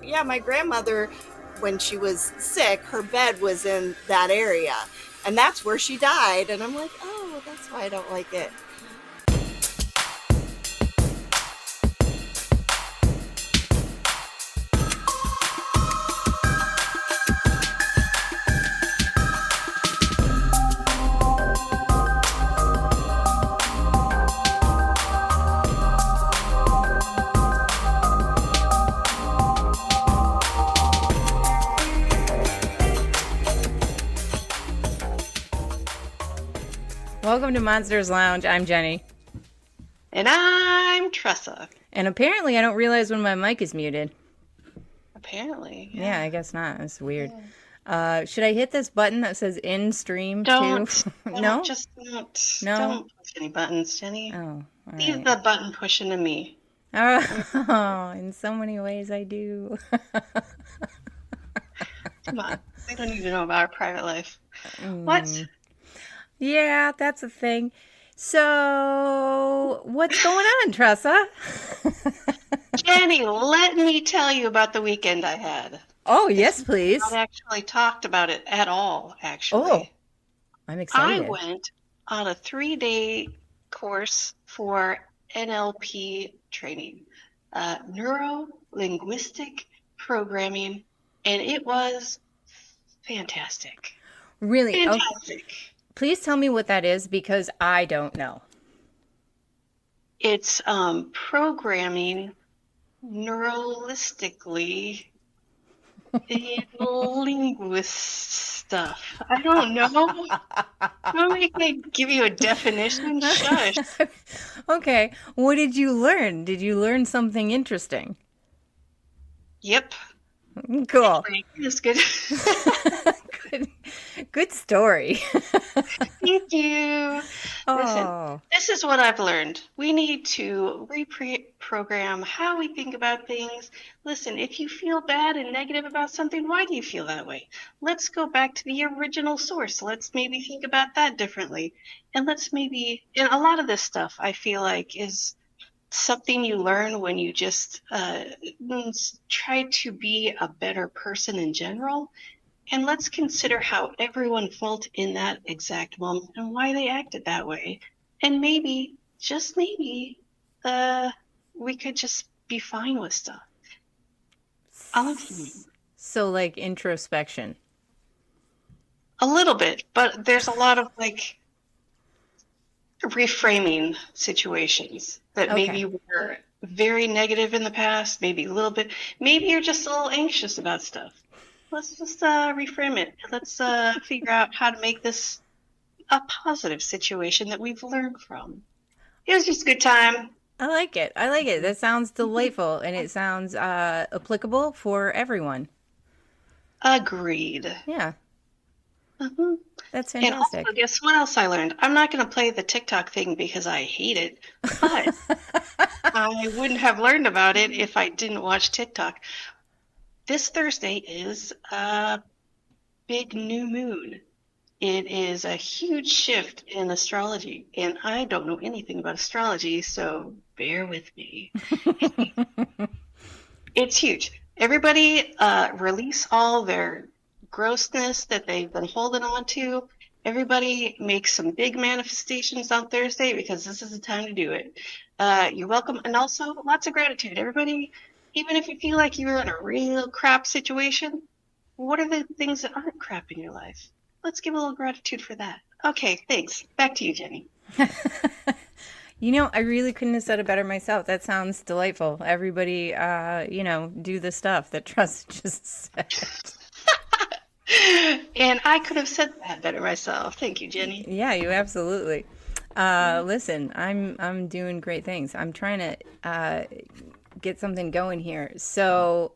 yeah, my grandmother, when she was sick, her bed was in that area. And that's where she died. And I'm like, oh, that's why I don't like it. Welcome to Monsters Lounge. I'm Jeni. And I'm Tressa. And apparently I don't realize when my mic is muted. Apparently. Yeah, I guess not. That's weird. Yeah. Should I hit this button that says in stream don't, too? No? No? Don't push any buttons, Jeni. Oh, all Leave right. the button pushing to me. Oh, in so many ways I do. Come on. I don't need to know about our private life. What? Yeah, that's a thing. So, what's going on, Tressa? Jeni, let me tell you about the weekend I had. Oh, yes, please. I've not actually talked about it at all, actually. Oh, I'm excited. I went on a 3-day course for NLP training, neuro-linguistic programming, and it was fantastic. Really? Fantastic. Okay. Please tell me what that is, because I don't know. It's programming neuralistically in linguist stuff. I don't know. Want me to give you a definition? Shush. Okay. What did you learn? Did you learn something interesting? Yep. Cool. That's good. Good story. Thank you. Oh. Listen, this is what I've learned. We need to reprogram how we think about things. Listen, if you feel bad and negative about something, why do you feel that way? Let's go back to the original source. Let's maybe think about that differently. And and a lot of this stuff I feel like is something you learn when you just try to be a better person in general. And let's consider how everyone felt in that exact moment and why they acted that way. And maybe, just maybe, we could just be fine with stuff. So, like introspection. A little bit, but there's a lot of reframing situations that maybe were very negative in the past, maybe a little bit. Maybe you're just a little anxious about stuff. Let's just reframe it. Let's figure out how to make this a positive situation that we've learned from. It was just a good time. I like it. That sounds delightful, and it sounds applicable for everyone. Agreed. Yeah. Mm-hmm. That's fantastic. And also, guess what else I learned? I'm not going to play the TikTok thing because I hate it, but I wouldn't have learned about it if I didn't watch TikTok. This Thursday is a big new moon. It is a huge shift in astrology, and I don't know anything about astrology, so bear with me. It's huge. Everybody release all their grossness that they've been holding on to. Everybody make some big manifestations on Thursday because this is the time to do it. You're welcome. And also lots of gratitude. Everybody, even if you feel like you're in a real crap situation, what are the things that aren't crap in your life? Let's give a little gratitude for that. Okay, thanks. Back to you, Jeni. I really couldn't have said it better myself. That sounds delightful. Everybody, do the stuff that Trust just said. And I could have said that better myself. Thank you, Jeni. Yeah, you absolutely. Listen, I'm doing great things. I'm trying to get something going here. So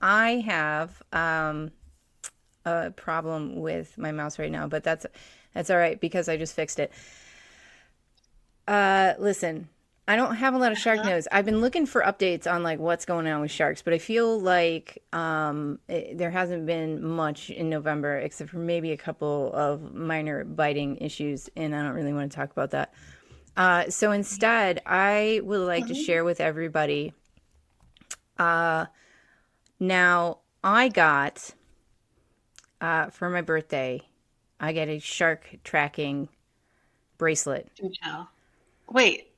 I have a problem with my mouse right now, but that's all right because I just fixed it. Listen, I don't have a lot of shark news. I've been looking for updates on what's going on with sharks, but I feel like there hasn't been much in November except for maybe a couple of minor biting issues, and I don't really want to talk about that. So instead, I would like to share with everybody Now, I got, for my birthday, I get a shark tracking bracelet. Do tell. Wait,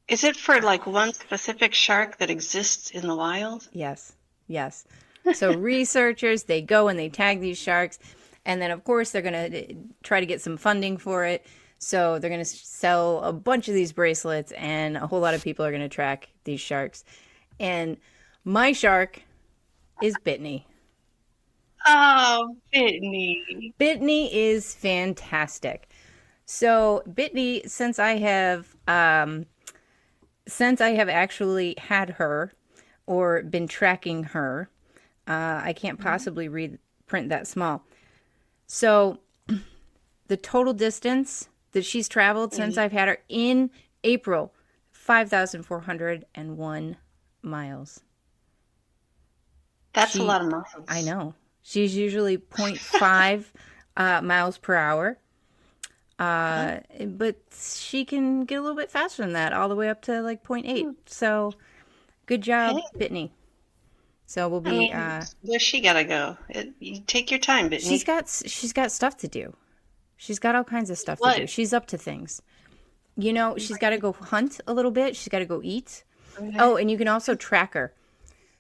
is it for like one specific shark that exists in the wild? Yes, yes. So researchers, they go and they tag these sharks, and then of course they're going to try to get some funding for it. So they're going to sell a bunch of these bracelets, and a whole lot of people are going to track these sharks. And my shark is Bitney. Oh, Whitney. Bitney is fantastic. So Bitney, since I have actually had her or been tracking her, I can't possibly print that small. So the total distance that she's traveled since I've had her in April, 5,401 miles. That's a lot of miles. I know. She's usually 0.5 miles per hour. But she can get a little bit faster than that, all the way up to like 0.8. So good job, Bitney. So we'll be. Where's she gotta go? You take your time, Bitney. She's got stuff to do. She's got all kinds of stuff to do. She's up to things. You know, she's got to go hunt a little bit. She's got to go eat. Okay. Oh, and you can also track her.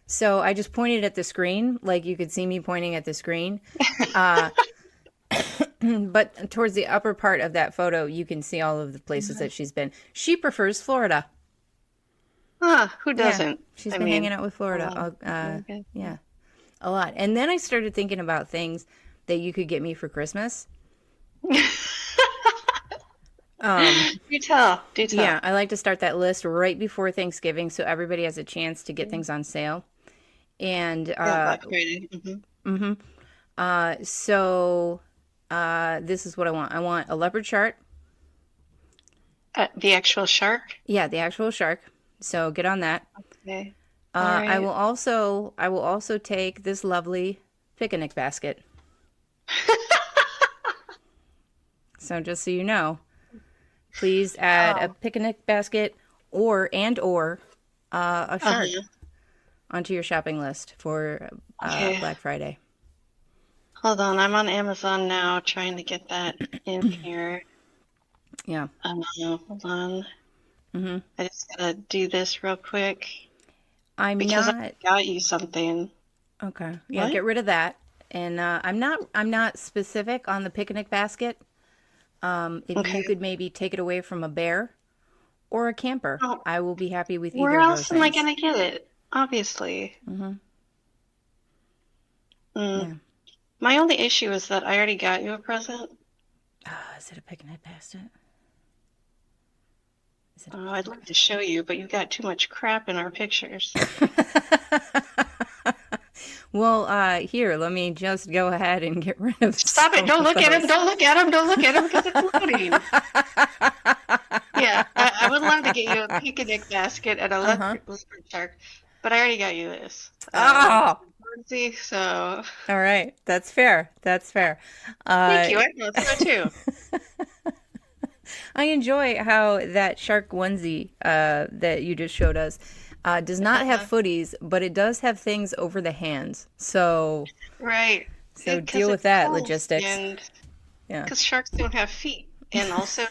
So I just pointed at the screen, like you could see me pointing at the screen. But towards the upper part of that photo, you can see all of the places that she's been. She prefers Florida. Who doesn't? Yeah, she's been hanging out with Florida. Okay. Yeah, a lot. And then I started thinking about things that you could get me for Christmas. Do tell. Yeah, I like to start that list right before Thanksgiving so everybody has a chance to get things on sale. And Black Friday. So this is what I want. I want a leopard shark. The actual shark? Yeah, the actual shark. So get on that. Okay. Right. I will also take this lovely picnic basket. So just so you know, please add a picnic basket or a shark onto your shopping list for Black Friday. Hold on, I'm on Amazon now trying to get that in here. Yeah. Hold on. I just gotta do this real quick. I got you something. Okay. Yeah, what? Get rid of that. And I'm not specific on the picnic basket. If you could maybe take it away from a bear or a camper, I will be happy with either of those. Where else am I gonna get it? Obviously. Yeah. My only issue is that I already got you a present. Is it a picnic basket? I'd love to show you, but you've got too much crap in our pictures. Well, here, let me just go ahead and get rid of. Stop it! Don't look at him! Don't look at him! Don't look at him because it's loading. Yeah, I would love to get you a picnic basket and a leopard shark, but I already got you this. So. All right, that's fair. That's fair. Thank you. I thought so too. I enjoy how that shark onesie that you just showed us does not have footies, but it does have things over the hands. So right. So deal with that logistics. Yeah. Because sharks don't have feet, and also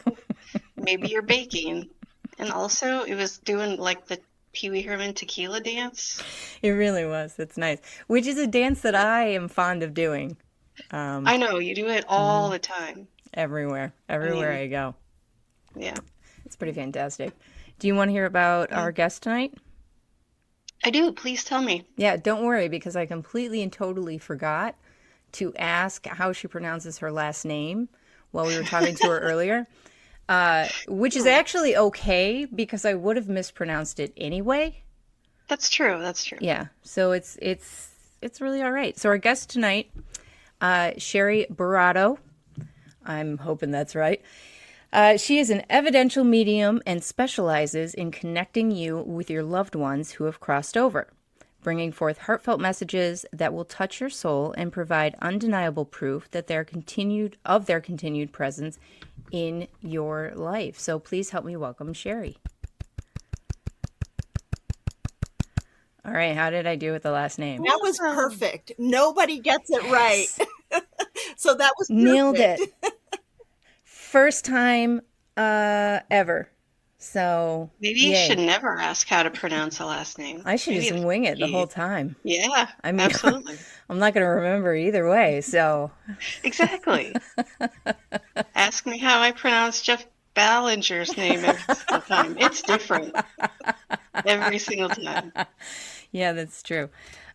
maybe you're baking, and also it was doing like the Pee Wee Herman tequila dance. It really was. It's nice. Which is a dance that I am fond of doing. I know you do it all the time. Everywhere I go. Yeah. It's pretty fantastic. Do you want to hear about our guest tonight? I do. Please tell me. Yeah, don't worry, because I completely and totally forgot to ask how she pronounces her last name while we were talking to her earlier, which is actually okay because I would have mispronounced it anyway. That's true. That's true. Yeah. So it's really all right. So our guest tonight, Sherry Boroto. I'm hoping that's right. She is an evidential medium and specializes in connecting you with your loved ones who have crossed over, bringing forth heartfelt messages that will touch your soul and provide undeniable proof that their continued presence in your life. So please help me welcome Sherry. All right, how did I do with the last name? That was Awesome. perfect. Nobody gets it right. Yes. So that was Nailed perfect. it. First time ever. So, Maybe you should yay. never ask how to pronounce a last name. I should Maybe just it's wing it the key. whole time. Yeah, I mean, absolutely. I'm not going to remember either way. So, Exactly. Ask me how I pronounce Jeff Ballinger's name every single time. It's different every single time. yeah, that's true.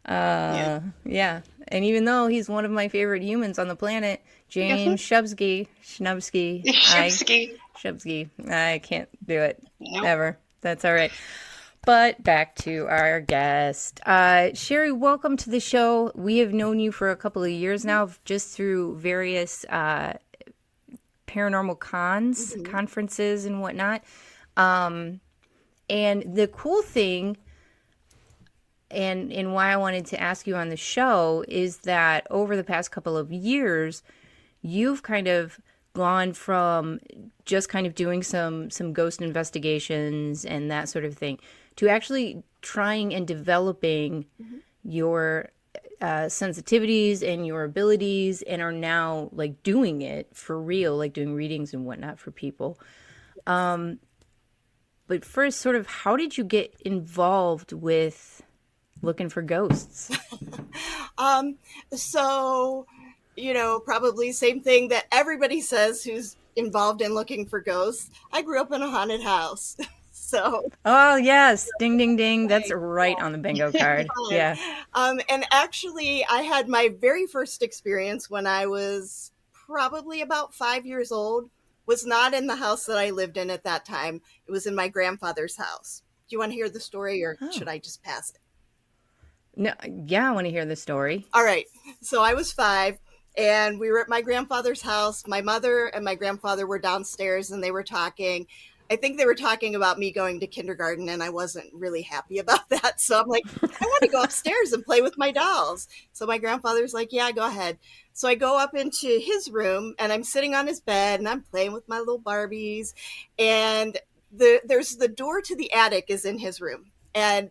Yeah. Yeah. And even though he's one of my favorite humans on the planet, James Schnubsky, Shipsky. I can't do it Nope. ever. That's all right. But back to our guest. Sherry, welcome to the show. We have known you for a couple of years now, just through various paranormal conferences and whatnot. And the cool thing, and why I wanted to ask you on the show, is that over the past couple of years, you've kind of gone from just kind of doing some ghost investigations and that sort of thing to actually trying and developing your sensitivities and your abilities, and are now like doing it for real, like doing readings and whatnot for people. But first, sort of, how did you get involved with looking for ghosts? So, probably same thing that everybody says who's involved in looking for ghosts. I grew up in a haunted house. So, Oh, yes. Ding, ding, ding. That's right on the bingo card. Yeah. and actually, I had my very first experience when I was probably about 5 years old. Was not in the house that I lived in at that time. It was in my grandfather's house. Do you want to hear the story, or should I just pass it? No, yeah, I want to hear the story. All right. So I was 5, and we were at my grandfather's house. My mother and my grandfather were downstairs, and they were talking. I think they were talking about me going to kindergarten, and I wasn't really happy about that. So I'm like, I want to go upstairs and play with my dolls. So my grandfather's like, yeah, go ahead. So I go up into his room, and I'm sitting on his bed, and I'm playing with my little Barbies. And there's the door to the attic is in his room. And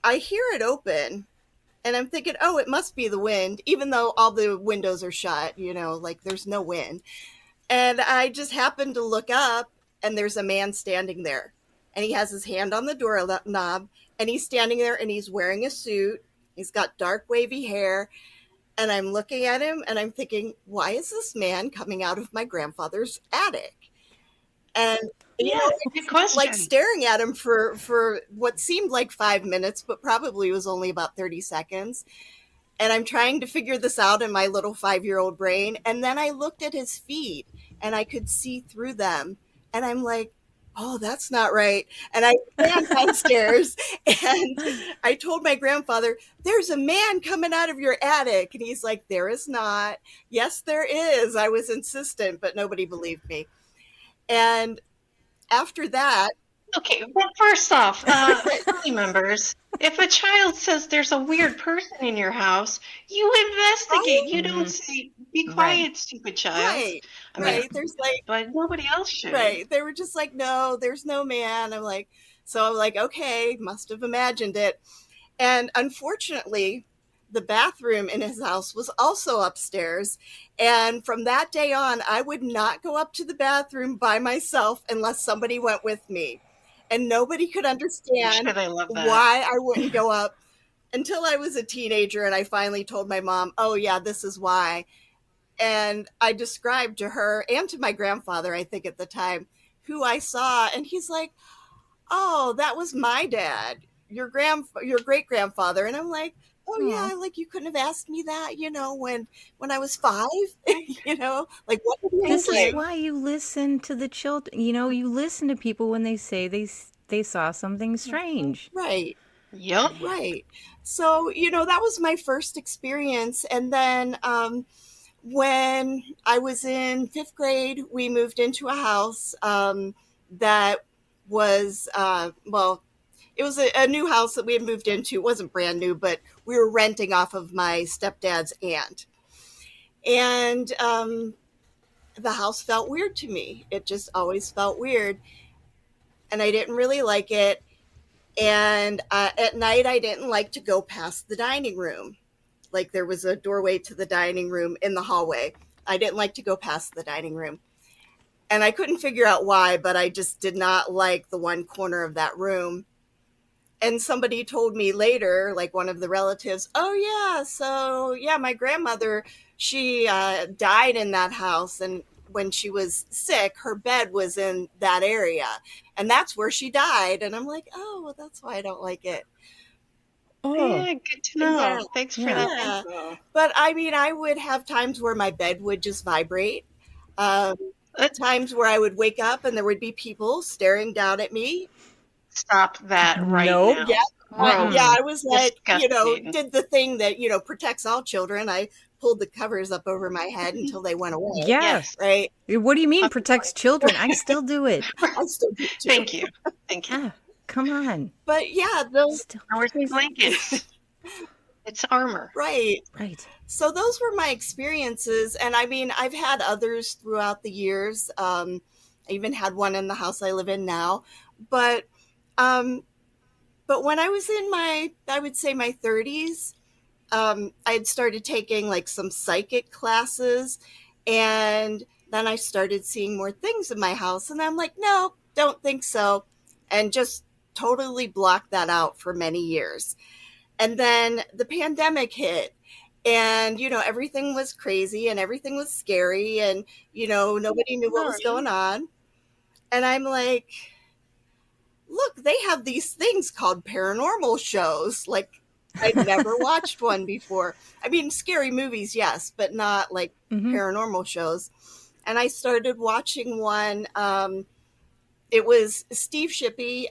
I hear it open, and I'm thinking, oh, it must be the wind, even though all the windows are shut, like there's no wind. And I just happened to look up, and there's a man standing there. And he has his hand on the doorknob, and he's standing there, and he's wearing a suit. He's got dark, wavy hair. And I'm looking at him, and I'm thinking, why is this man coming out of my grandfather's attic? And Yeah, good question. like staring at him for what seemed like 5 minutes, but probably was only about 30 seconds. And I'm trying to figure this out in my little 5-year-old brain. And then I looked at his feet, and I could see through them. And I'm like, oh, that's not right. And I ran downstairs, and I told my grandfather, there's a man coming out of your attic. And he's like, there is not. Yes, there is. I was insistent, but nobody believed me. And after that, Okay, well, first off, family members, if a child says there's a weird person in your house, you investigate. You don't say, be quiet, stupid child. right, I mean, there's like, but nobody else should. right, they were just like, no, there's no man. I'm like, okay, must have imagined it. And unfortunately, the bathroom in his house was also upstairs. And from that day on, I would not go up to the bathroom by myself unless somebody went with me. And nobody could understand I'm sure they love that. why I wouldn't go up until I was a teenager. And I finally told my mom, oh, yeah, this is why. And I described to her and to my grandfather, I think at the time, who I saw. And he's like, oh, that was my dad, your great grandfather. And I'm like, oh yeah, like you couldn't have asked me that, when I was 5, like what did you This think? is why you listen to the children. You listen to people when they say they saw something strange. Right. Yep. Right. So, that was my first experience. And then when I was in 5th grade, we moved into a house that was, it was a new house that we had moved into. It wasn't brand new, but we were renting off of my stepdad's aunt. And the house felt weird to me. It just always felt weird. And I didn't really like it. And at night, I didn't like to go past the dining room. Like there was a doorway to the dining room in the hallway. I didn't like to go past the dining room. And I couldn't figure out why, but I just did not like the one corner of that room. And somebody told me later, like one of the relatives, oh, yeah, so yeah, my grandmother, she died in that house. And when she was sick, her bed was in that area. And that's where she died. And I'm like, oh, well, that's why I don't like it. Oh, Yeah, good to know. Yeah. Thanks for Yeah. that Yeah. info. But I mean, I would have times where my bed would just vibrate. Um, times where I would wake up and there would be people staring down at me. Stop that right Nope. now. Yeah. Gross. Yeah, I was like, Disgusting. did the thing that, protects all children. I pulled the covers up over my head until they went away. Yeah. Yes. Right. What do you mean protects children? I still do it. I still do too. Thank you. Thank you. Yeah, come on. But yeah, those, Still, Covers and blankets. It's armor. right. right. So those were my experiences. And I mean, I've had others throughout the years. I even had one in the house I live in now. But when I was in I would say my 30s, I had started taking like some psychic classes, and then I started seeing more things in my house. And I'm like, no, don't think so. And just totally blocked that out for many years. And then the pandemic hit, and, everything was crazy and everything was scary, and, nobody knew what was going on. And I'm like, look, they have these things called paranormal shows. Like, I'd never watched one before. I mean, scary movies, yes, but not like paranormal shows. And I started watching one. It was Steve Shippey.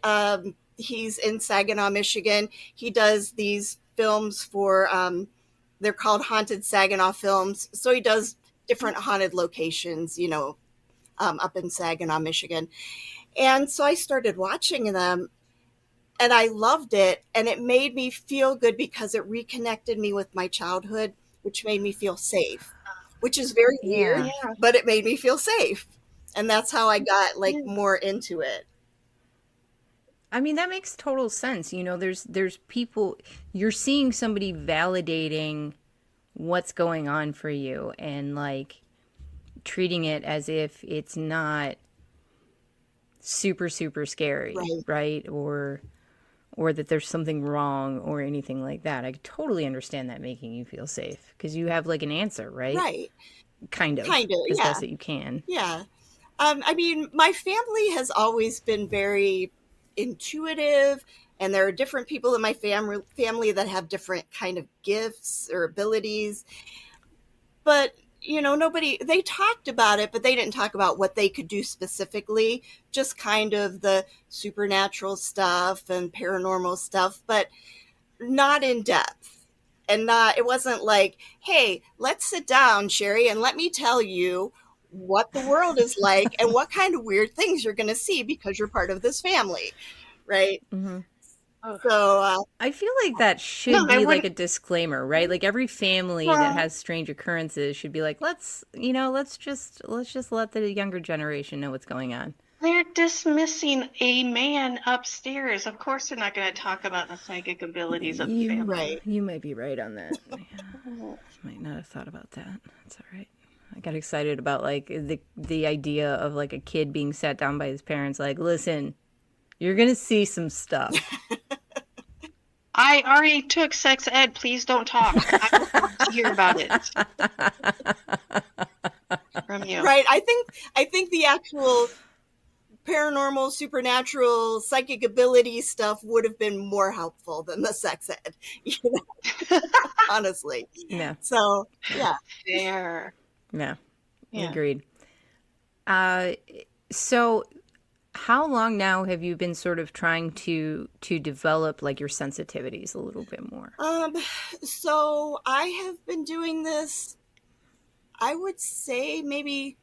He's in Saginaw, Michigan. He does these films for, they're called Haunted Saginaw Films. So he does different haunted locations, up in Saginaw, Michigan. And so I started watching them, and I loved it. And it made me feel good because it reconnected me with my childhood, which made me feel safe, which is very weird, but it made me feel safe. And that's how I got more into it. I mean, that makes total sense. There's people, you're seeing somebody validating what's going on for you and like treating it as if it's not super, super scary, right? Or that there's something wrong or anything like that. I totally understand that making you feel safe because you have like an answer, right? Right. Kind of, as best that you can. Yeah. I mean, my family has always been very intuitive, and there are different people in my family that have different kind of gifts or abilities. But, they talked about it, but they didn't talk about what they could do specifically, just kind of the supernatural stuff and paranormal stuff, but not in depth. And it wasn't like, hey, let's sit down, Sherry, and let me tell you what the world is like and what kind of weird things you're going to see because you're part of this family, right? Mm-hmm. So I feel like that should be like a disclaimer, right? Like every family that has strange occurrences should be like, let's just let the younger generation know what's going on. They're dismissing a man upstairs. Of course, they're not going to talk about the psychic abilities of the family. Right. You might be right on that. Yeah. Might not have thought about that. That's all right. I got excited about like the idea of like a kid being sat down by his parents, like, listen, you're gonna see some stuff. I already took sex ed. Please don't talk. I want to hear about it from you. Right. I think the actual paranormal, supernatural, psychic ability stuff would have been more helpful than the sex ed. Honestly. Yeah. So yeah. Fair. Yeah. Agreed. So how long now have you been sort of trying to develop like your sensitivities a little bit more? So I have been doing this, I would say maybe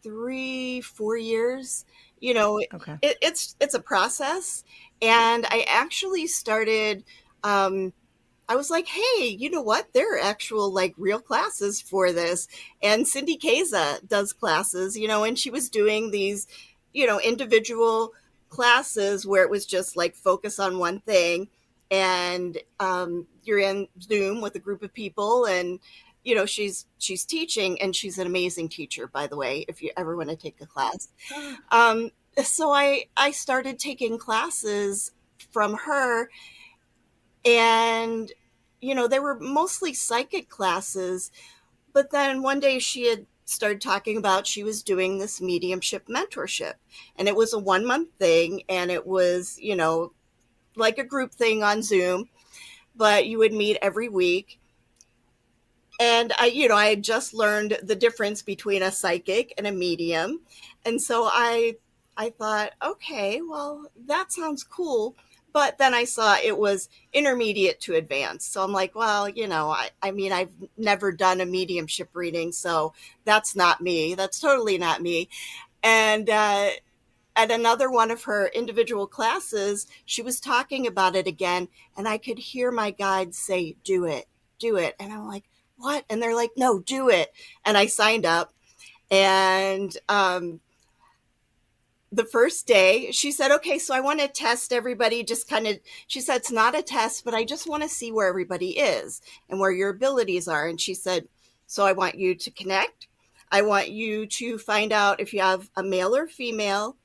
3-4 years. Okay. It's a process. And I actually started, I was like, hey, you know what? There are actual like real classes for this. And Cindy Kaza does classes, and she was doing these, individual classes where it was just like focus on one thing, and you're in Zoom with a group of people, and she's teaching, and she's an amazing teacher, by the way, if you ever want to take a class. um, so I started taking classes from her, and they were mostly psychic classes. But then one day she had started talking about she was doing this mediumship mentorship, and it was a 1 month thing, and it was like a group thing on Zoom, but you would meet every week. And I had just learned the difference between a psychic and a medium. And so I thought, okay, well, that sounds cool. But then I saw it was intermediate to advanced. So I'm like, well, I mean, I've never done a mediumship reading, so that's not me. That's totally not me. And at another one of her individual classes, she was talking about it again, and I could hear my guides say, do it, do it. And I'm like, what? And they're like, no, do it. And I signed up. And the first day she said, okay, so I want to test everybody, just kind of, she said, it's not a test, but I just want to see where everybody is and where your abilities are. And she said, so I want you to connect. I want you to find out if you have a male or female,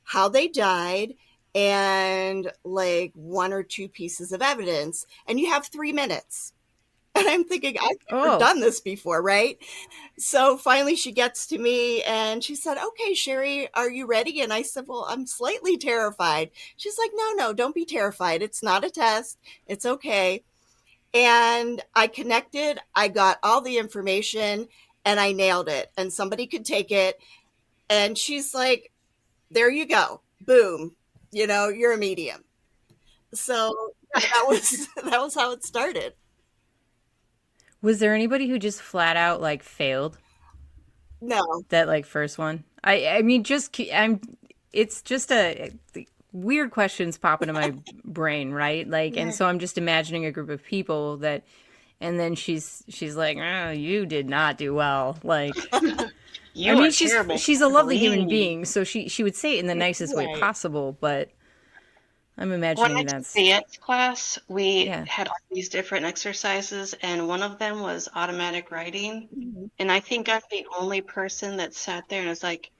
how they died, and like 1 or 2 pieces of evidence. And you have 3 minutes. And I'm thinking, I've never done this before, right? So finally she gets to me and she said, okay, Sherry, are you ready? And I said, well, I'm slightly terrified. She's like, no, don't be terrified. It's not a test. It's okay. And I connected. I got all the information and I nailed it. And somebody could take it. And she's like, there you go. Boom. You're a medium. So that was how it started. Was there anybody who just flat out like failed? No. That like first one? I mean, it's just a weird questions pop into my brain, right? Like, and so I'm just imagining a group of people that, and then she's like, oh, you did not do well. Like, she's a lovely human being, so she would say it in the nicest way possible, but I'm imagining when I took the dance class, we had all these different exercises, and one of them was automatic writing. Mm-hmm. And I think I'm the only person that sat there and was like,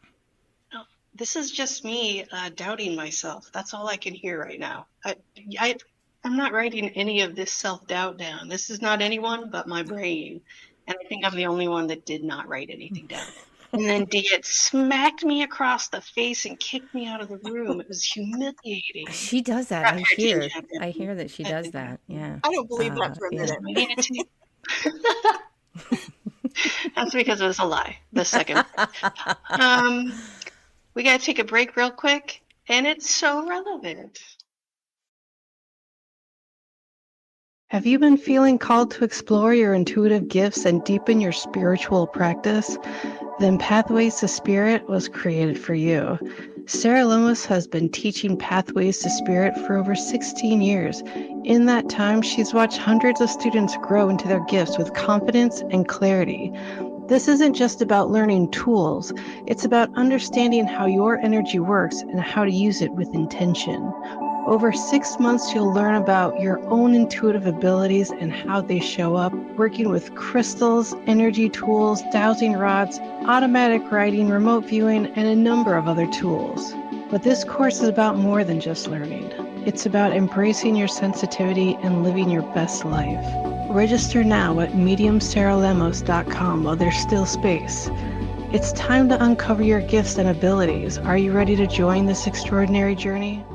oh, this is just me doubting myself. That's all I can hear right now. I'm not writing any of this self-doubt down. This is not anyone but my brain. And I think I'm the only one that did not write anything down. And then Diet smacked me across the face and kicked me out of the room. It was humiliating. She does that. I hear that she does that. Yeah. I don't believe that for a minute. That's because it was a lie. The second. We got to take a break real quick, and it's so relevant. Have you been feeling called to explore your intuitive gifts and deepen your spiritual practice? Then Pathways to Spirit was created for you. Sarah Lemos has been teaching Pathways to Spirit for over 16 years. In that time, she's watched hundreds of students grow into their gifts with confidence and clarity. This isn't just about learning tools. It's about understanding how your energy works and how to use it with intention. Over 6 months, you'll learn about your own intuitive abilities and how they show up, working with crystals, energy tools, dowsing rods, automatic writing, remote viewing, and a number of other tools. But this course is about more than just learning. It's about embracing your sensitivity and living your best life. Register now at mediumsarahlemos.com while there's still space. It's time to uncover your gifts and abilities. Are you ready to join this extraordinary journey?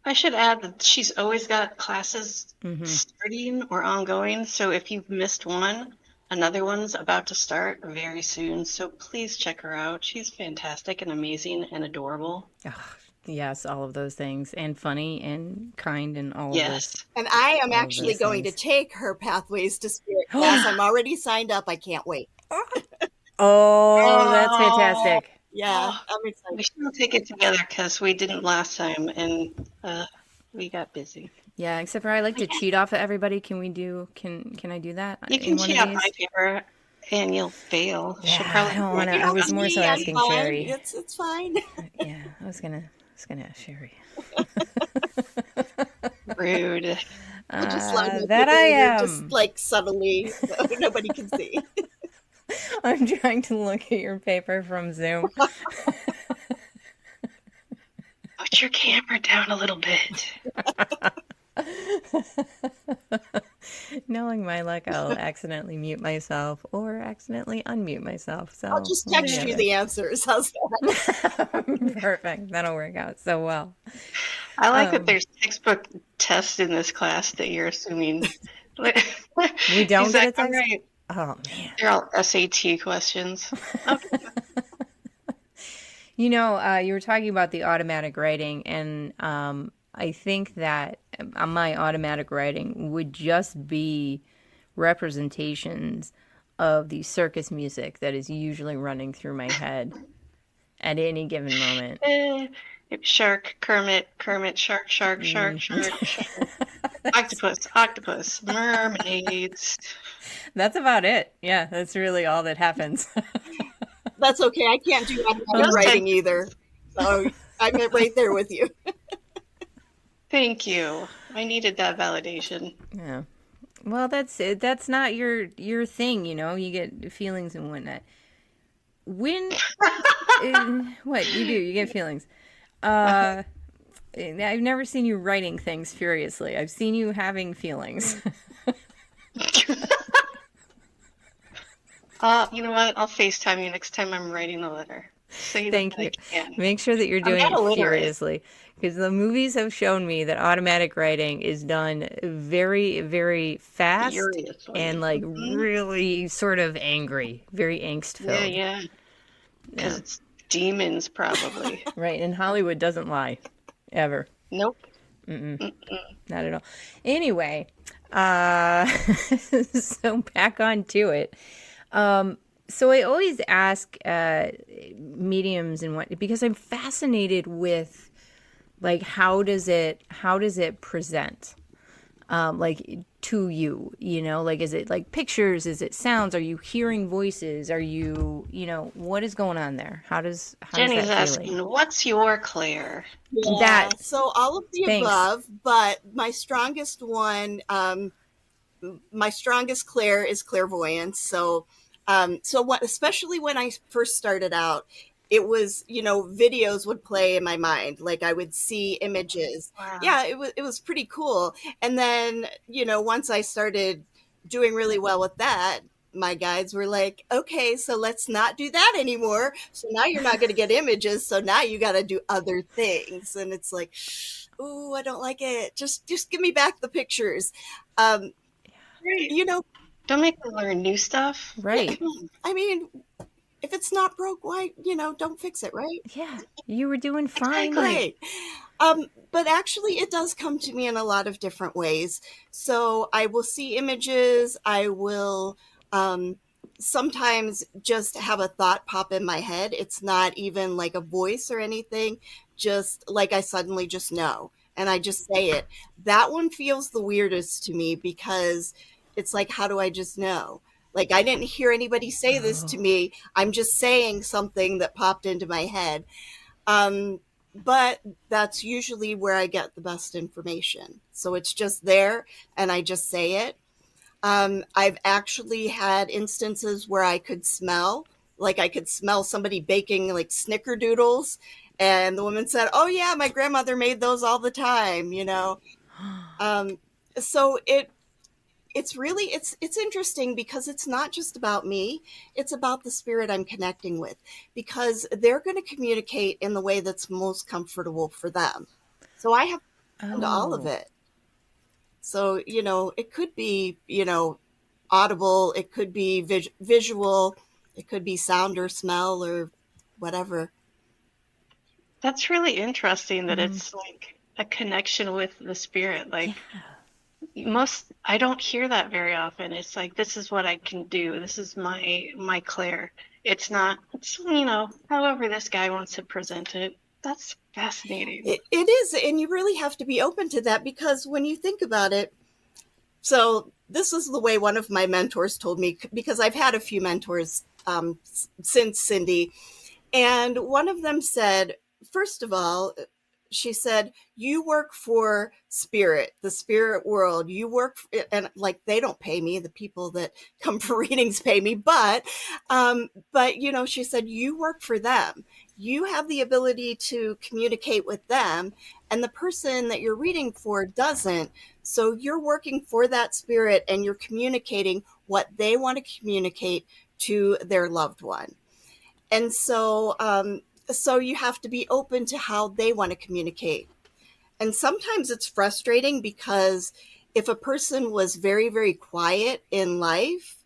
I should add that she's always got classes starting or ongoing. So if you've missed one, another one's about to start very soon. So please check her out. She's fantastic and amazing and adorable. Oh, yes, all of those things. And funny and kind and all of this. And I am actually going to take her Pathways to Spirit class. I'm already signed up. I can't wait. Oh, that's fantastic. Yeah, I'm excited. We should take it together because we didn't last time and we got busy. Yeah, except for I like to cheat off of everybody. Can I do that? You can cheat off my paper and you'll fail. Yeah, I don't want to. I was more so asking Sherry. It's fine. Yeah, I was gonna was going to ask Sherry. Rude. I'll just slide my That paper I in there, am. just like subtly, so nobody can see. I'm trying to look at your paper from Zoom. Put your camera down a little bit. Knowing my luck, I'll accidentally mute myself or accidentally unmute myself. So I'll just we'll text do you it. the answers. How's that? Perfect. That'll work out so well. I like that there's textbook tests in this class that you're assuming. We don't He's get like, a all text. right. Oh man. They're all SAT questions. Okay. You know, you were talking about the automatic writing, and I think that my automatic writing would just be representations of the circus music that is usually running through my head at any given moment. Shark, Kermit, shark, shark, shark, shark, shark. Octopus, mermaids. That's about it. Yeah, that's really all that happens. That's okay. I can't do automatic writing either. So I'm right there with you. Thank you. I needed that validation. Yeah. Well, that's it. That's not your thing, you know. You get feelings and whatnot. When what you do, you get feelings. I've never seen you writing things furiously. I've seen you having feelings. You know what? I'll FaceTime you next time I'm writing a letter. Thank you. Make sure that you're doing it furiously, because the movies have shown me that automatic writing is done very, very fast and like really sort of angry, very angst filled. Yeah. Because it's demons, probably. Right, and Hollywood doesn't lie, ever. Nope. Not at all. Anyway, so back on to it. So I always ask mediums and what, because I'm fascinated with like how does it present like to you, you know, like is it like pictures, is it sounds, are you hearing voices, are you know, what is going on there? How's Jenny's that asking, feeling? what's your Claire? Yeah, so all of the above, but my strongest one, my strongest Claire is clairvoyance. So what, especially when I first started out, it was, you know, videos would play in my mind. Like I would see images. Wow. Yeah, it was pretty cool. And then, you know, once I started doing really well with that, my guides were like, okay, so let's not do that anymore. So now you're not going to get images. So now you got to do other things. And it's like, ooh, I don't like it. Just give me back the pictures. You know, don't make me learn new stuff. Right. I mean, if it's not broke, why, you know, don't fix it, right? Yeah, you were doing fine. Right. But actually, it does come to me in a lot of different ways. So I will see images. I will sometimes just have a thought pop in my head. It's not even like a voice or anything. Just like I suddenly just know. And I just say it. That one feels the weirdest to me because it's like, how do I just know? Like, I didn't hear anybody say this to me. I'm just saying something that popped into my head. But that's usually where I get the best information. So it's just there and I just say it. I've actually had instances where I could smell somebody baking like snickerdoodles. And the woman said, oh yeah, my grandmother made those all the time, you know? So it's really, it's interesting because it's not just about me. It's about the spirit I'm connecting with, because they're going to communicate in the way that's most comfortable for them. So I have to all of it. So, you know, it could be, you know, audible, it could be visual, it could be sound or smell or whatever. That's really interesting that it's like a connection with the spirit. Like I don't hear that very often. It's like, this is what I can do. This is my Claire. It's not, you know, however this guy wants to present it. That's fascinating. It is. And you really have to be open to that, because when you think about it, so this is the way one of my mentors told me, because I've had a few mentors since Cindy. And one of them said, first of all, she said, you work for spirit, the spirit world. You work, and like, they don't pay me. The people that come for readings pay me. But, she said, you work for them. You have the ability to communicate with them, and the person that you're reading for doesn't. So you're working for that spirit, and you're communicating what they want to communicate to their loved one. And so you have to be open to how they want to communicate. And sometimes it's frustrating because if a person was very, very quiet in life,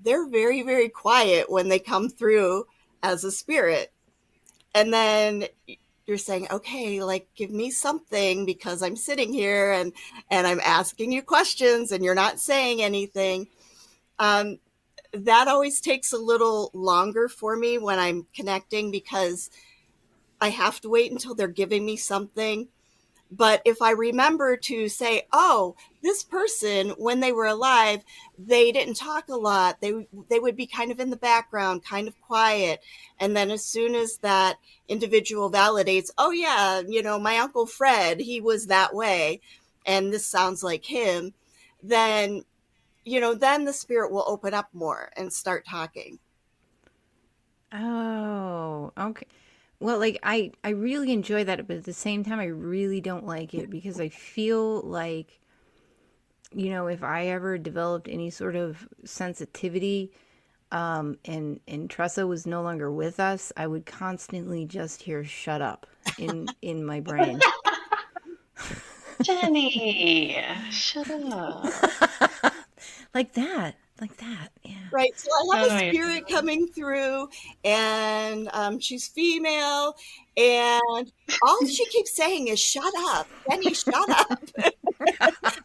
they're very, very quiet when they come through as a spirit. And then you're saying, okay, like, give me something, because I'm sitting here and I'm asking you questions and you're not saying anything. That always takes a little longer for me when I'm connecting, because I have to wait until they're giving me something. But if I remember to say, oh, this person, when they were alive, they didn't talk a lot. They would be kind of in the background, kind of quiet. And then as soon as that individual validates, oh yeah, my Uncle Fred, he was that way, and this sounds like him, then the spirit will open up more and start talking. Oh, okay. Well, like I really enjoy that, but at the same time, I really don't like it, because I feel like, if I ever developed any sort of sensitivity, and Tressa was no longer with us, I would constantly just hear "shut up" in my brain. Jeni, shut up. Like that, yeah. Right. So I have Oh, a spirit coming through, and she's female, and all she keeps saying is "shut up, Jeni, shut up."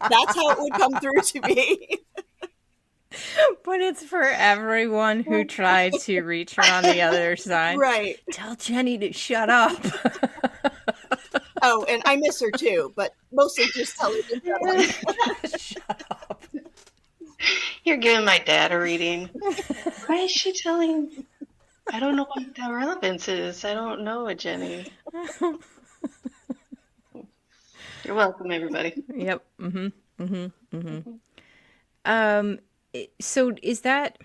That's how it would come through to me. But it's for everyone who tried to reach her on the other side. Right. Tell Jeni to shut up. Oh, and I miss her too, but mostly just tell her to shut up. Shut up. You're giving my dad a reading. Why is she telling? I don't know what the relevance is. I don't know it, Jeni. You're welcome, everybody. Yep. So is that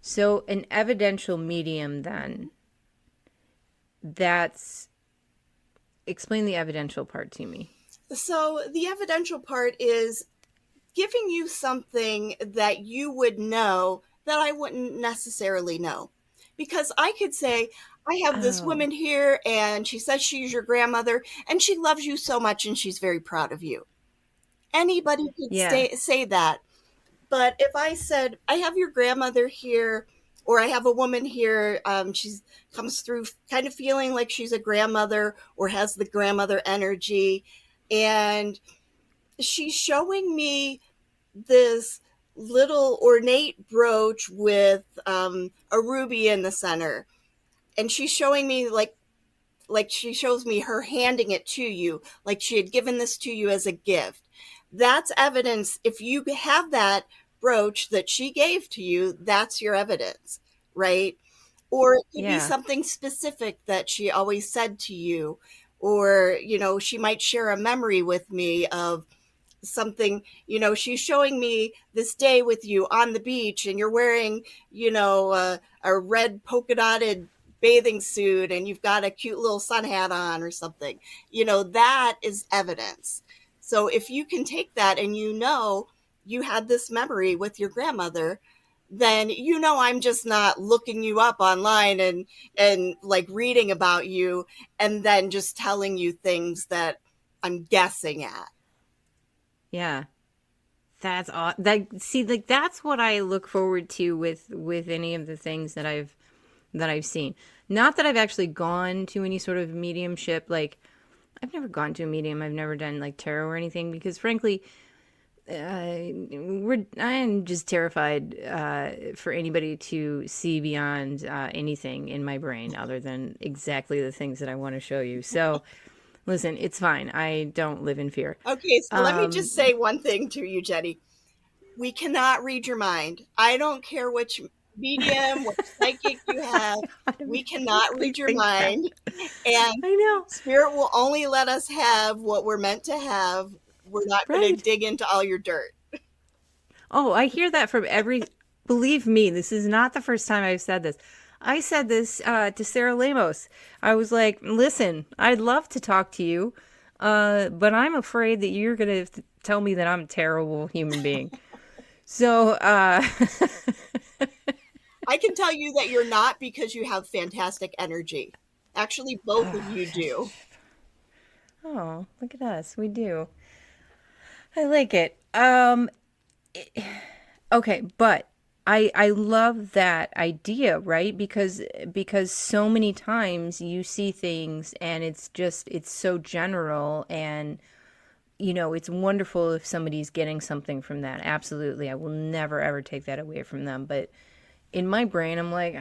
so an evidential medium then? Explain the evidential part to me. So the evidential part is giving you something that you would know that I wouldn't necessarily know. Because I could say, I have this woman here, and she says she's your grandmother, and she loves you so much, and she's very proud of you. Anybody could say that. But if I said, I have your grandmother here, or I have a woman here, she comes through kind of feeling like she's a grandmother or has the grandmother energy, and she's showing me this little ornate brooch with a ruby in the center, and she's showing me like she shows me her handing it to you, like she had given this to you as a gift. That's evidence. If you have that brooch that she gave to you, that's your evidence, right? Or it could be something specific that she always said to you, or she might share a memory with me of something. She's showing me this day with you on the beach, and you're wearing a red polka dotted bathing suit, and you've got a cute little sun hat on or something. That is evidence. So if you can take that and you had this memory with your grandmother, then I'm just not looking you up online and like reading about you and then just telling you things that I'm guessing at. Yeah. That's that's what I look forward to with any of the things that I've seen. Not that I've actually gone to any sort of mediumship. Like, I've never gone to a medium. I've never done like tarot or anything, because frankly, I am just terrified for anybody to see beyond anything in my brain other than exactly the things that I want to show you. So listen, it's fine. I don't live in fear. Okay, so let me just say one thing to you, Jeni. We cannot read your mind. I don't care which medium, what psychic you have. We cannot read your Think that. mind. And I know. spirit will only let us have what we're meant to have. We're not going to Right. dig into all your dirt. Oh, I hear that from believe me, this is not the first time I've said this. I said this to Sarah Lemos. I was like, listen, I'd love to talk to you, but I'm afraid that you're going to tell me that I'm a terrible human being. So, I can tell you that you're not, because you have fantastic energy. Actually, both of you do. oh, look at us. We do. I like it. Okay, but I love that idea, right? Because so many times you see things and it's so general, and it's wonderful if somebody's getting something from that. Absolutely. I will never ever take that away from them, but in my brain I'm like,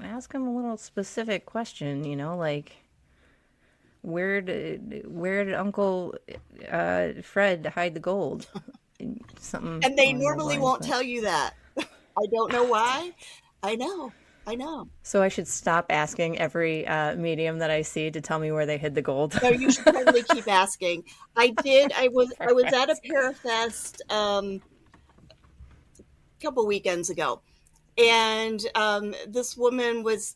ask them a little specific question, like where did Uncle Fred hide the gold? Something And they along those normally lines, won't but tell you that. I don't know why. I know. I know. so I should stop asking every medium that I see to tell me where they hid the gold. No, you should totally keep asking. I did. I was at a Perfect. Parafest a couple weekends ago, and this woman was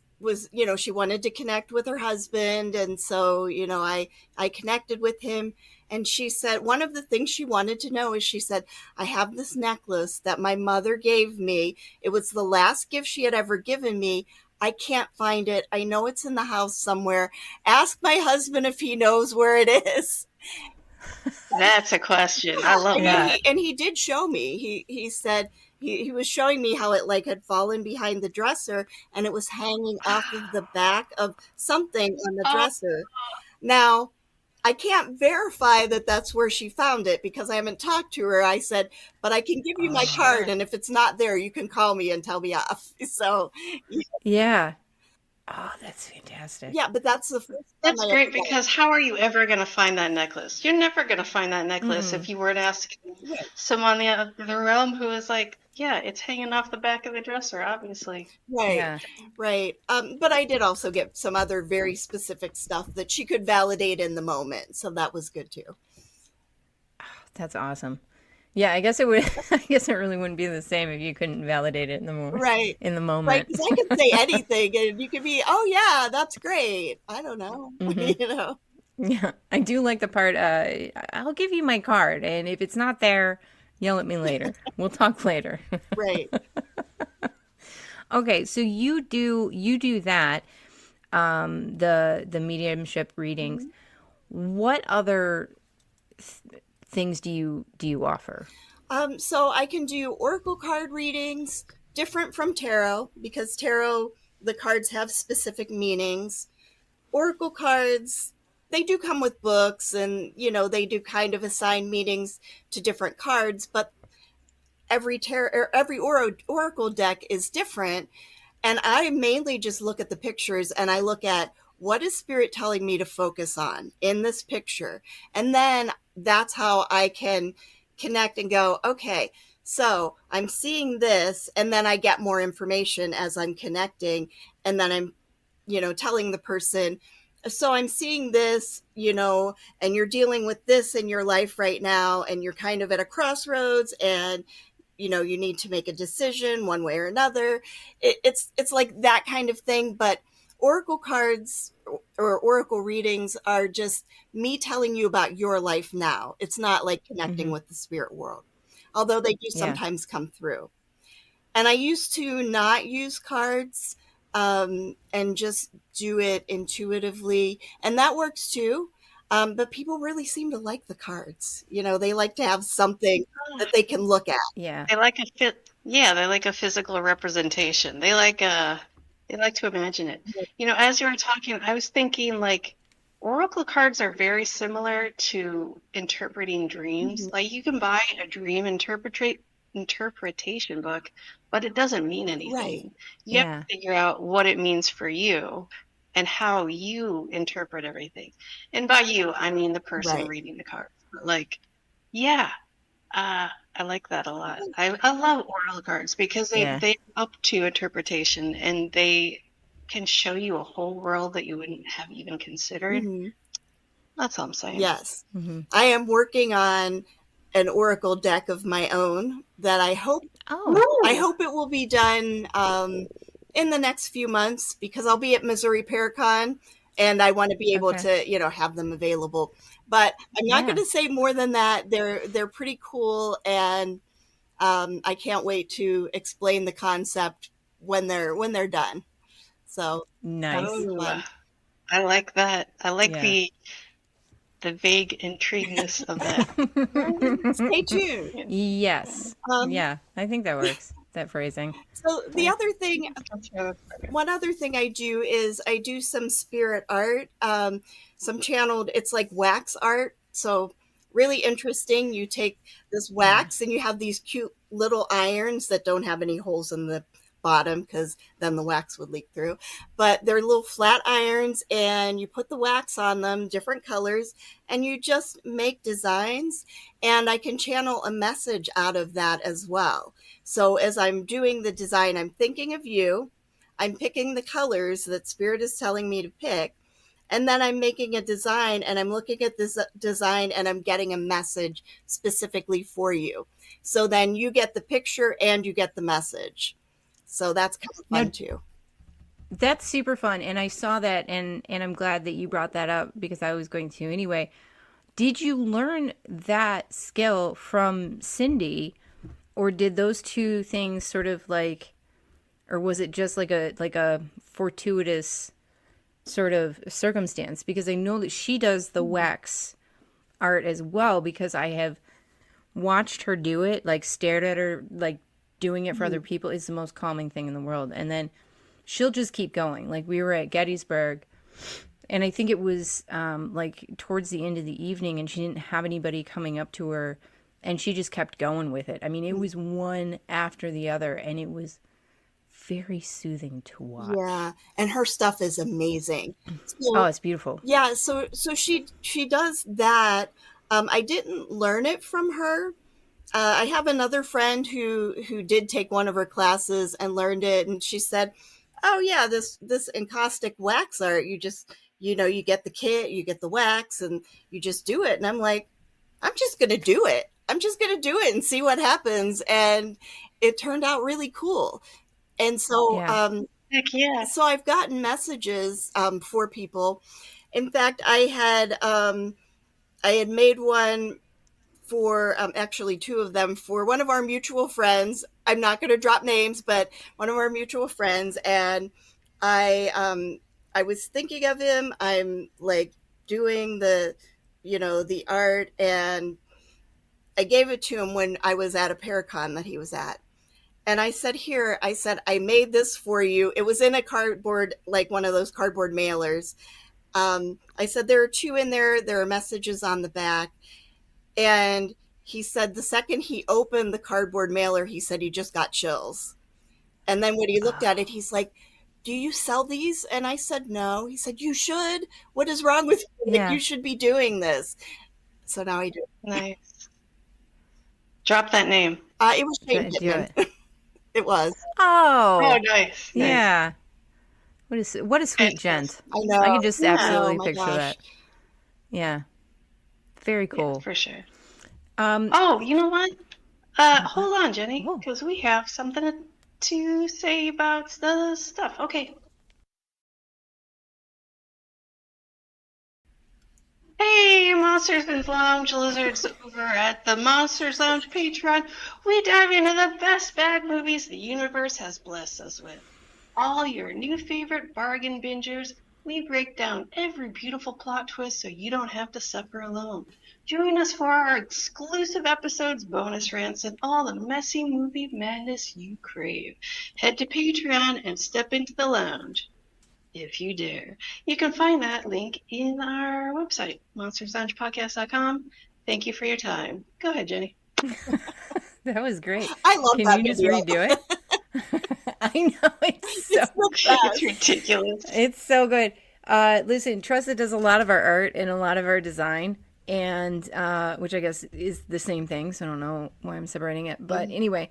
she wanted to connect with her husband, and so I connected with him, and she said one of the things she wanted to know is, she said, I have this necklace that my mother gave me. It was the last gift she had ever given me. I can't find it. I know it's in the house somewhere. Ask my husband if he knows where it is. That's a question. I love And then Yeah. that. he did show me. He said he was showing me how it like had fallen behind the dresser, and it was hanging off of the back of something on the Oh, dresser. Now, I can't verify that that's where she found it because I haven't talked to her. I said, but I can give you my card, sure. and if it's not there, you can call me and tell me off. So, Yeah. Oh, that's fantastic. yeah, but that's the first time That's I ever great, got it. because how are you ever going to find that necklace? You're never going to find that necklace Mm-mm. if you were to ask Right, someone in the realm who is like, yeah, it's hanging off the back of the dresser, obviously. right, Yeah. right. But I did also get some other very specific stuff that she could validate in the moment, so that was good too. That's awesome. Yeah, I guess it would. I guess it really wouldn't be the same if you couldn't validate it in the moment. Right. In the Right, moment. because I could say anything and you could be, oh yeah, that's great. I don't know. Hmm. you know. Yeah, I do like the part. I'll give you my card, and if it's not there, yell at me later. We'll talk later. Right. Okay, so you do that. The mediumship readings. Mhm. What other things do you offer? So I can do oracle card readings, different from tarot, because tarot, the cards have specific meanings. Oracle cards, they do come with books, and they do kind of assign meanings to different cards, but every oracle deck is different. And I mainly just look at the pictures, and I look at what is spirit telling me to focus on in this picture. And then that's how I can connect and go, okay, so I'm seeing this, and then I get more information as I'm connecting, and then I'm, telling the person, so I'm seeing this, and you're dealing with this in your life right now, and you're kind of at a crossroads, and you need to make a decision one way or another. It's like that kind of thing. But oracle cards or oracle readings are just me telling you about your life now. It's not like connecting Hmm. with the spirit world, although they do Yeah. sometimes come through. And I used to not use cards, and just do it intuitively, and that works too. But people really seem to like the cards. They like to have something that they can look at. Yeah. They like yeah, they like a physical representation. They like to imagine it. As you were talking, I was thinking like oracle cards are very similar to interpreting dreams. Mhm. Like you can buy a dream interpretation book, but it doesn't mean Right, anything. You have Yeah. to figure out what it means for you and how you interpret everything. And by you, I mean the person right. reading the cards. But like, yeah, uh, I like that a lot. I love oracle cards because Yeah. they up to interpretation and they can show you a whole world that you wouldn't have even considered. Mhm. That's all I'm saying. Yes. I am working on an oracle deck of my own that I hope Oh, it will be done in the next few months, because I'll be at Missouri Paracon and I want to be able okay. to, have them available. But I'm not going Yeah. to say more than that. They're pretty cool, and I can't wait to explain the concept when they're done. So Nice. that's Oh, fun. I like that. I like Yeah. the vague intrigueness of that. Stay tuned. Yes. Um, Yeah, I think that works. That phrasing. so the other thing That's one other thing I do is I do some spirit art, some channeled, it's like wax art. So really interesting. You take this Yeah. wax and you have these cute little irons that don't have any holes in the bottom, because then the wax would leak through. But they're little flat irons, and you put the wax on them, different colors, and you just make designs. And I can channel a message out of that as well. So as I'm doing the design, I'm thinking of you. I'm picking the colors that Spirit is telling me to pick. And then I'm making a design, and I'm looking at this design, and I'm getting a message specifically for you. So then you get the picture and you get the message. So that's kind of Now, fun too. that's super fun, and I saw that, and I'm glad that you brought that up because I was going to anyway. Did you learn that skill from Cindy, or did those two things sort of like, or was it just like a fortuitous sort of circumstance? Because I know that she does the wax art as well, because I have watched her do it, like stared at her, like doing it for other people is the most calming thing in the world. And then she'll just keep going. Like we were at Gettysburg, and I think it was like towards the end of the evening, and she didn't have anybody coming up to her, and she just kept going with it. I mean, it was one after the other, and it was very soothing to watch. Yeah, and her stuff is amazing. Oh, So it's beautiful. yeah, so she does that. I didn't learn it from her. I have another friend who did take one of her classes and learned it, and she said, "Oh yeah, this encaustic wax art. You just you get the kit, you get the wax, and you just do it." And I'm like, "I'm just gonna do it. I'm just gonna do it and see what happens." And it turned out really cool. And so Yeah. Heck yeah. so I've gotten messages for people. In fact, I had made one for actually two of them for one of our mutual friends. I'm not going to drop names, but one of our mutual friends. And I was thinking of him. I'm like doing the art, and I gave it to him when I was at a Paracon that he was at. And I said, "Here," I said, "I made this for you." It was in a cardboard, like one of those cardboard mailers. I said, "There are two in there. There are messages on the back." And he said the second he opened the cardboard mailer, he said he just got chills. And then when he looked at it, he's like, "Do you sell these?" And I said, "No." He said, "You should. What is wrong with you? Like, Yeah. you should be doing this." So now I do. Nice. Drop that name. It was Shane Do Pittman. it. It was. Oh, Oh, nice. Nice. yeah. What a sweet Nice, gent. I I know. can just Yeah. Oh absolutely my picture gosh. that. Yeah. Very Yeah, cool. for sure. Um, Oh, you know what? what? Hold on, Jenny, Whoa. because we have something to say about the stuff. Okay. Hey, Monsters and Lounge Lizards over at the Monsters Lounge Patreon. We dive into the best bad movies the universe has blessed us with. All your new favorite bargain bingers, we break down every beautiful plot twist so you don't have to suffer alone. Join us for our exclusive episodes, bonus rants, and all the messy movie madness you crave. Head to Patreon and step into the lounge, if you dare. You can find that link in our website, monstersloungepodcast.com. Thank you for your time. Go ahead, Jenny. That was great. I love Can that you just video. redo it? I know it's so It's the It's best. ridiculous. it's so good. Listen, Tressa does a lot of our art and a lot of our design, and which I guess is the same thing. So I don't know why I'm separating it. But Mhm. anyway,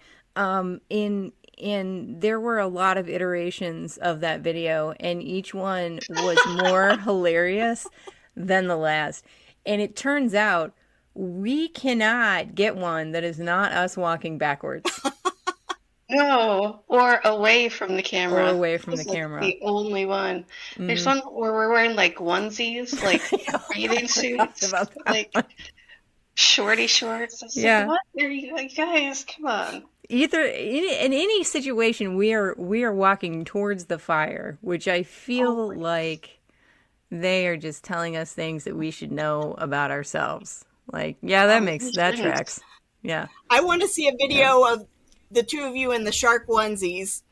there were a lot of iterations of that video, and each one was more hilarious than the last. And it turns out we cannot get one that is not us walking backwards No, or away from the or camera. away That from the was like camera. the only one. There's Mm-hmm. one where we're wearing like onesies, like I bathing forgot suits, about that like one. shorty shorts. I was like, Yeah. what are you guys? Come on. Either in any situation, we are walking towards the fire, which I feel Always. like they are just telling us things that we should know about ourselves. Like, yeah, Oh, my that goodness. tracks. Yeah, I want to see a yeah. video of the two of you in the shark onesies.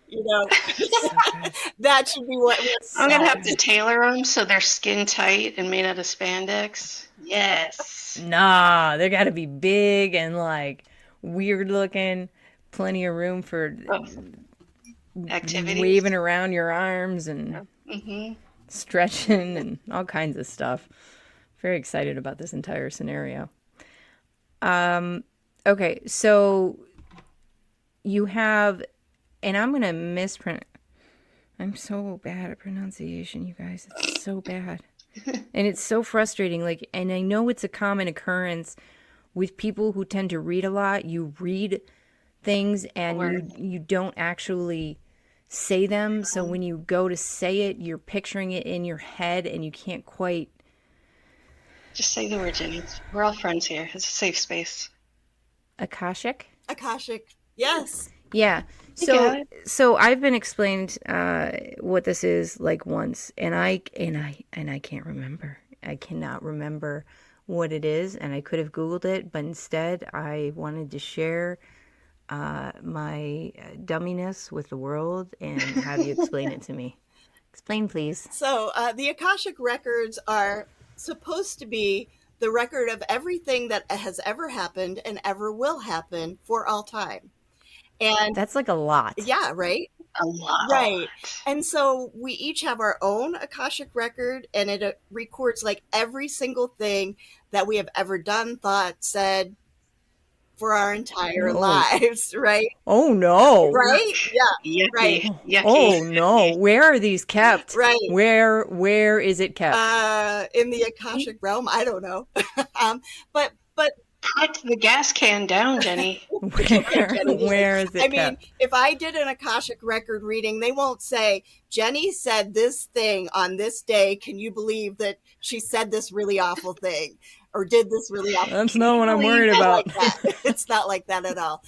You know, So good. that should be what we're I'm So gonna at. have to good. tailor them so they're skin tight and made out of spandex. Yes. Nah, they got to be big and like weird looking. Plenty of room for Oh, activities. waving around your arms and Mm-hmm. stretching and all kinds of stuff. Very excited about this entire scenario. Okay, so you have, and I'm gonna mispronounce. I'm so bad at pronunciation, you guys. It's so bad, and it's so frustrating. Like, and I know it's a common occurrence with people who tend to read a lot. You read things and Or you don't actually say them. So when you go to say it, you're picturing it in your head, and you can't quite. just say the word, Jenny. We're all friends here. It's a safe space. Akashic. Akashic. Yes. Yeah. You got it. So I've been explained what this is like once, and I can't remember. I cannot remember what it is, and I could have Googled it, but instead I wanted to share my dumminess with the world and have you explain it to me. Explain, please. So the Akashic records are supposed to be the record of everything that has ever happened and ever will happen for all time. And That's like a lot. yeah, right? A lot. Right. And so we each have our own Akashic record, and it records like every single thing that we have ever done, thought, said for our entire Oh, lives, right? oh no. Right? Yeah, right. Yucky. Yucky. Oh no. Where are these kept? Right. Where is it kept? In the Akashic realm, I don't know. But Put the gas can down, Jenny. Where is I it mean, kept? if I did an Akashic record reading, they won't say, Jeni said this thing on this day. Can you believe that she said this really awful thing or did this really awful That's thing? not what I'm worried It's not about. like that. It's not like that at all.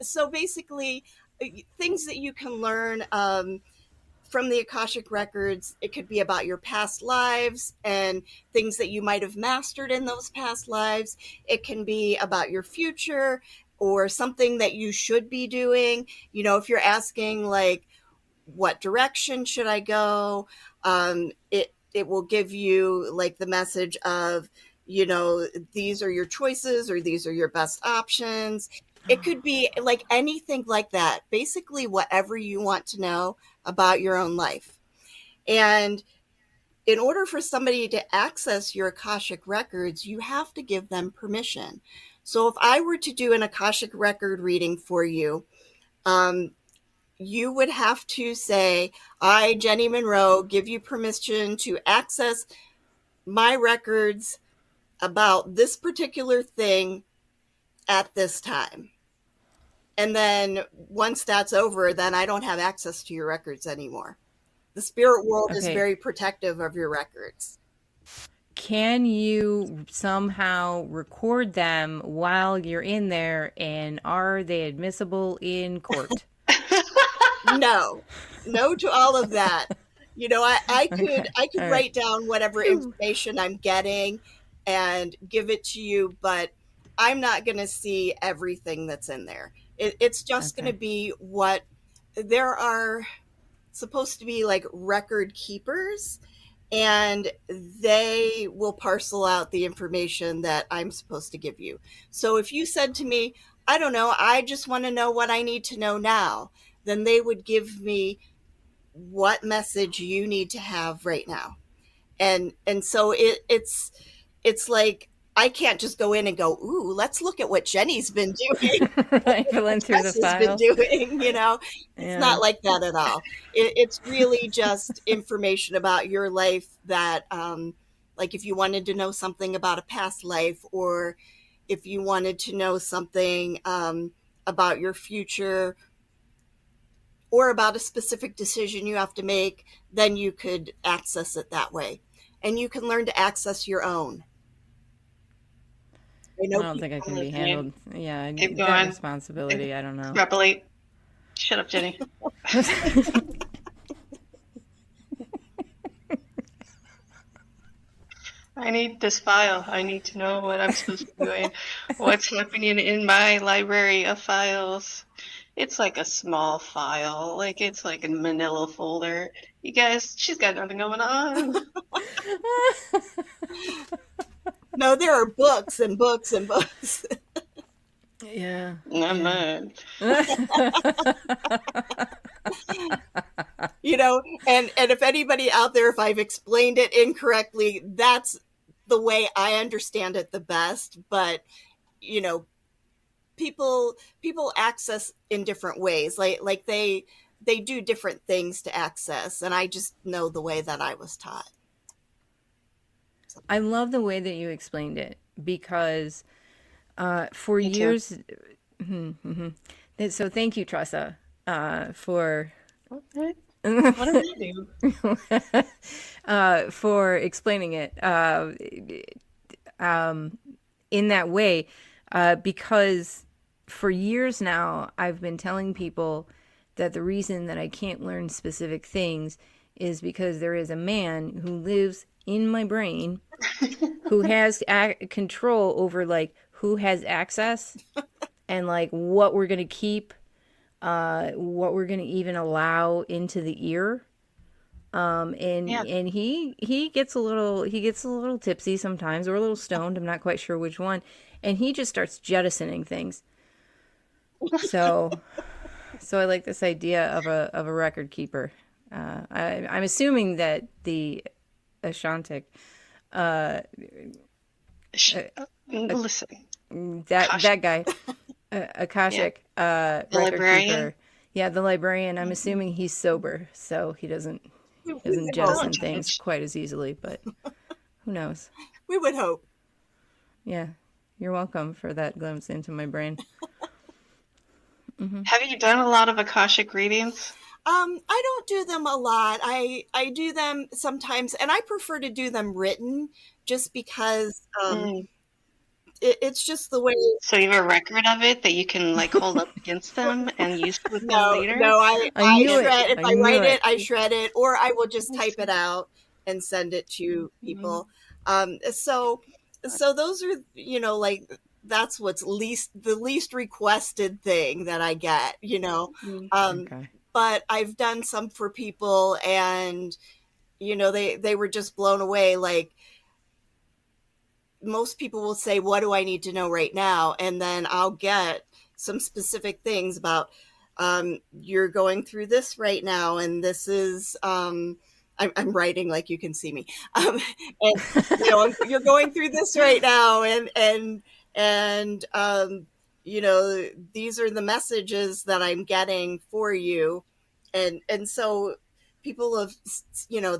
So basically, things that you can learn from the Akashic records, it could be about your past lives and things that you might have mastered in those past lives. It can be about your future or something that you should be doing. You know, if you're asking like, what direction should I go? It will give you like the message of, you know, these are your choices or these are your best options. It could be like anything like that. Basically, whatever you want to know about your own life. And in order for somebody to access your Akashic records, you have to give them permission. So if I were to do an Akashic record reading for you, you would have to say, I, Jeni Monroe, give you permission to access my records about this particular thing at this time. And then once that's over, then I don't have access to your records anymore. The spirit world is Okay. very protective of your records. Can you somehow record them while you're in there, and are they admissible in court? No, no to all of that. You know, I could Okay. I could All right. write down whatever Phew. information I'm getting and give it to you, but I'm not going to see everything that's in there. It's just going to Okay. be what there are supposed to be like record keepers, and they will parcel out the information that I'm supposed to give you. So if you said to me, I don't know, I just want to know what I need to know now, then they would give me what message you need to have right now. And so it's it's like I can't just go in and go, ooh, let's look at what Jeni's been doing, Like filling through the Tressa's been file. doing, you know. It's Yeah. not like that at all. It's really just information about your life that, like if you wanted to know something about a past life, or if you wanted to know something about your future, or about a specific decision you have to make, then you could access it that way. And you can learn to access your own. I I know don't think I I'm can be listening. handled. Yeah, Keep that going. responsibility, I don't know. Extrapolate. Shut up, Jeni. I need this file. I need to know what I'm supposed to be doing. What's happening in my library of files. It's like a small file. Like it's like a manila folder. You guys, she's got nothing going on. no, there are books and books and books. Yeah. Not Yeah. mine. You know, and if anybody out there, if I've explained it incorrectly, that's the way I understand it the best. But you know, people access in different ways. Like they do different things to access, and I just know the way that I was taught. I love the way that you explained it because for Me too. years. So thank you, Tressa, for Okay. What did I do? for explaining it in that way. Because for years now, I've been telling people that the reason that I can't learn specific things is because there is a man who lives in my brain who has control over like who has access and like what we're going to keep, what we're going to even allow into the ear. Yeah. And he gets a little tipsy sometimes, or a little stoned. I'm not quite sure which one. And he just starts jettisoning things. So I like this idea of a record keeper. I'm assuming that the Ashantic, Listen, Gosh. that guy, Yeah. Akashic, The record librarian. keeper. Yeah, the librarian. I'm assuming he's sober, so he doesn't We would hope. jettison Don't things judge. quite as easily. But who knows? We would hope. Yeah, you're welcome for that glimpse into my brain. Have you done a lot of Akashic readings? I don't do them a lot. I do them sometimes, and I prefer to do them written, just because Mm. it's just the way. So you have a record of it that you can like hold up against them and use with them later? No, I I knew it. shred. If I I knew write it, it. I shred it, or I will just I type see. it out and send it to Mhm. people. So those are, like, that's what's the least requested thing that I get. Mm. Okay. But I've done some for people, and they were just blown away. Like, most people will say, what do I need to know right now? And then I'll get some specific things about, you're going through this right now, and this is, I'm writing like you can see me. And you're going through this right now, and these are the messages that I'm getting for you. And so people have,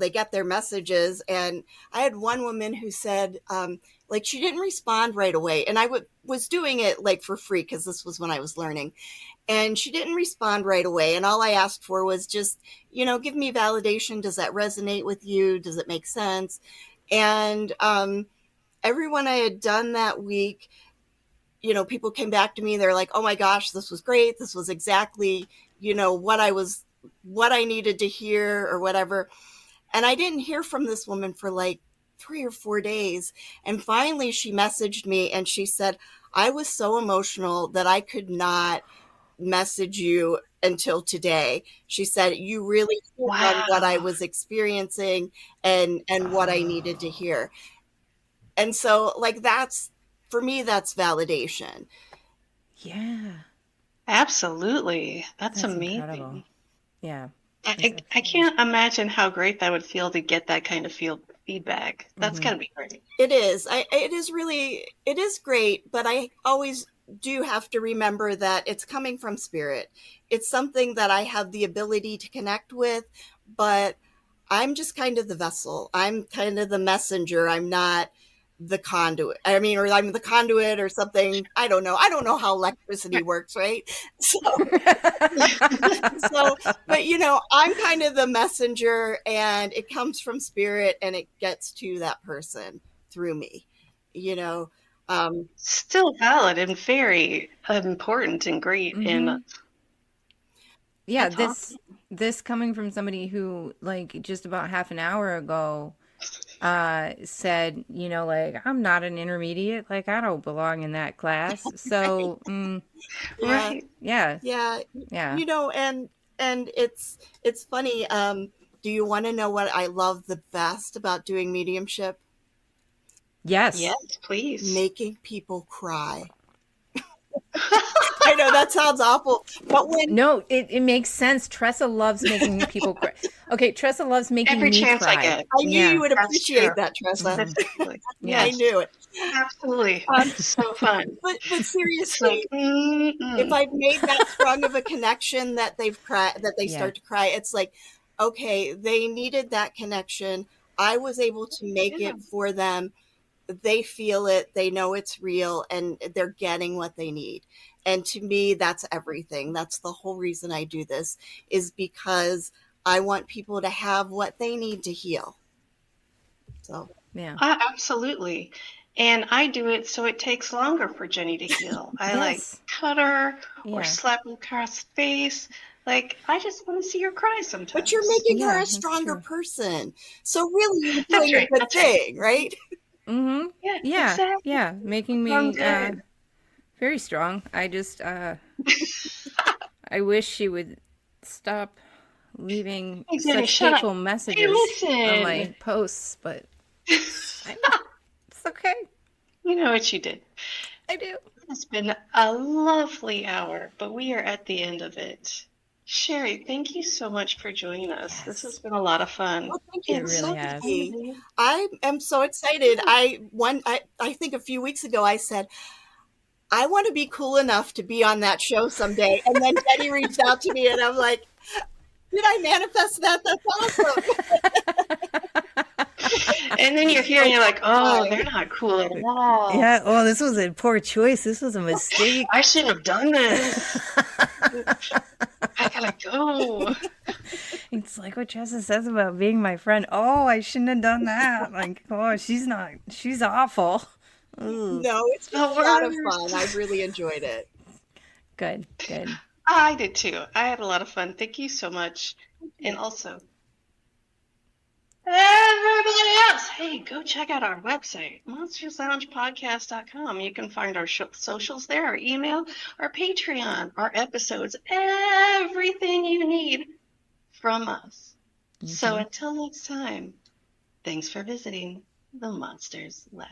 they get their messages. And I had one woman who said, like, she didn't respond right away. And I was doing it like for free, because this was when I was learning. And she didn't respond right away. And all I asked for was just, give me validation. Does that resonate with you? Does it make sense? And everyone I had done that week, people came back to me. They're like, oh my gosh, this was great. This was exactly, what I needed to hear, or whatever. And I didn't hear from this woman for like 3 or 4 days. And finally she messaged me and she said, I was so emotional that I could not message you until today. She said, you really hit on what I Wow. was experiencing, and what I needed to Oh, hear. And so, like, for me, that's validation. yeah. Absolutely. That's That's incredible. amazing. Yeah. That's I absolutely. can't imagine how great that would feel to get that kind of feedback. That's gotta be great. It is. It is great, but I always do have to remember that it's coming from spirit. It's something that I have the ability to connect with, but I'm just kind of the vessel. I'm kind of the messenger. I'm not the conduit. I mean, or I'm the conduit or something. I don't know. I don't know how electricity works, right? So, but I'm kind of the messenger, and it comes from spirit and it gets to that person through me, you know. Still valid and very important and great. And Yeah, that's awesome. this coming from somebody who like just about half an hour ago said, like I'm not an intermediate, like I don't belong in that class. So, Yeah, Right. yeah, yeah, yeah. and it's funny. Do you want to know what I love the best about doing mediumship? Yes. Yes, please. Making people cry. I know that sounds awful, but when No, it makes sense. Tressa loves making people cry. Okay, Tressa loves making Every me chance I cry. get. I knew you Yeah. would That's true. appreciate that, Tressa. Specifically. Yeah. I Yes, knew it. absolutely. So fun. But It's like, seriously, if I've made that strong of a connection that they Yeah. start to cry, it's like, okay, they needed that connection. I was able to make yeah. it for them. They feel it, they know it's real, and they're getting what they need. And to me, that's everything. That's the whole reason I do this, is because I want people to have what they need to heal. So, Yeah. Absolutely. And I do it so it takes longer for Jenny to heal. I like Yes. cut her or Yeah. slap her across the face. Like, I just want to see her cry but you're sometimes. making her Yeah, a that's stronger true. person. So really, you're That's doing a right. good That's right. thing, right? Mm-hmm. Yeah, Yeah. exactly. Yeah. Making Sounds me good. very strong. I just I wish she would stop leaving Hey, Jenny, such shut up. hateful Hey, messages on listen. my posts, but I, it's okay. You know what you did. I do. It's been a lovely hour, but we are at the end of it. Sherry, thank you so much for joining us. This has Yes. been a lot of fun. Well, thank you It And really so has. much. I am so excited. I think a few weeks ago I said I want to be cool enough to be on that show someday, and then Jenny reached out to me, and I'm like, did I manifest that? That's awesome. And then you're here and you're like, oh, they're not cool at all. Yeah, well, this was a poor choice. This was a mistake. I shouldn't have done this. I gotta go. It's like what Tressa says about being my friend. Oh, I shouldn't have done that. Like, oh, she's awful. Ooh. No, it's been The a lot of worst. fun. I've really enjoyed it. Good, good. I did too. I had a lot of fun. Thank you so much. And also, everybody else, hey, go check out our website, monstersloungepodcast.com. You can find our socials there, our email, our Patreon, our episodes, everything you need from us. So until next time, thanks for visiting the Monsters Lounge.